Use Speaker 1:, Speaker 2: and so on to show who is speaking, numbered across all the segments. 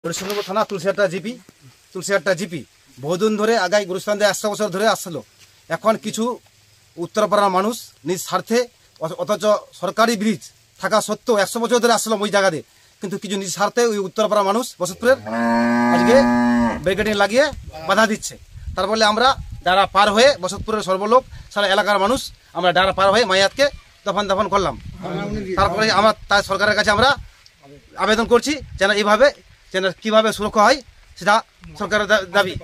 Speaker 1: হরিশ্চন্দ্রপুর থানা তুলসিহাটা জিপি বহুদিন ধরে আগাই গুরুস্থান দিয়ে 100 বছর ধরে আসছিল। এখন কিছু উত্তরপাড়ার মানুষ নিজ স্বার্থে, অথচ সরকারি ব্রিজ থাকা সত্ত্বেও 100 বছর ধরে আসছিল ওই জায়গাতে, কিন্তু কিছু নিজ স্বার্থে ওই উত্তরপাড়ার মানুষ বসতপুরের আজকে ব্যারিকেডিং লাগিয়ে বাধা দিচ্ছে। তার ফলে আমরা ডারা পার হয়ে বসতপুরের সর্বলোক সারা এলাকার মানুষ আমরা ডারা পার হয়ে মায়াতকে দফন করলাম। তারপরে আমরা তাই সরকারের কাছে আমরা আবেদন করছি যেন এইভাবে যেন কিভাবে সুরক্ষা হয় সেটা সরকারের দাবি।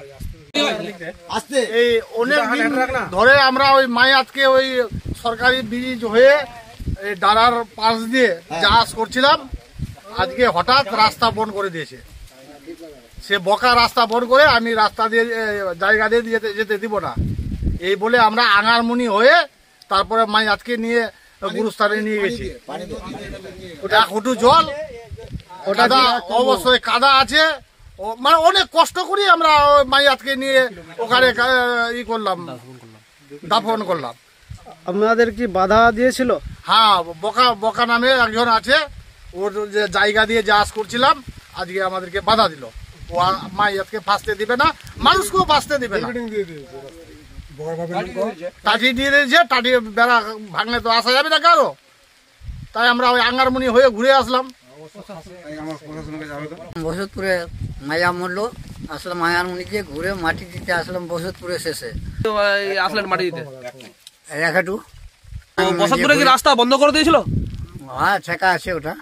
Speaker 2: এই অনেক দিন ধরে আমরা ওই মায়াতকে ওই সরকারি ব্রিজ হয়ে এই ডারার পাশ দিয়ে জাহাজ করছিলাম। আজকে হঠাৎ রাস্তা বন্ধ করে দিয়েছে। সে বকা রাস্তা বন্ধ করে আমি রাস্তা দিয়ে জায়গা দিয়ে যেতে দিব না এই বলে আমরা আঙারমুনি হয়ে তারপরে মায়াতকে নিয়ে গুরুস্থানে নিয়ে গেছি। ওটা হাঁটু জল, কাদা, অবশ্যই কাদা আছে, মানে অনেক কষ্ট করি আমরা মায়াতকে নিয়ে ওখানে দাফন করলাম।
Speaker 3: আপনাদের কি বাধা দিয়েছিল?
Speaker 2: হ্যাঁ, বকা নামে একজন আছে, ওর যে জায়গা দিয়ে জাহাজ করছিলাম আজকে আমাদেরকে বাধা দিল। ও মায়াতকে ফাঁসতে দিবে না, মানুষকেও ফাঁসতে দিবে না। টাটি দিয়ে দিয়েছে, টাটি বেড়া ভাঙলে তো আসা যাবে না কারো। তাই আমরা ওই আঙ্গারমণি হয়ে ঘুরে আসলাম।
Speaker 4: বসতপুরে মায়া মরল, আসলাম আঙ্গারমণিকে ঘুরে মাটি দিতে আসলাম বসতপুরে শেষে
Speaker 5: আসলেন মাটি দিতে।
Speaker 4: রেখাটু
Speaker 5: বসতপুরে কি রাস্তা বন্ধ করে দিয়েছিল?
Speaker 4: হ্যাঁ, ঠেকা আছে ওটা।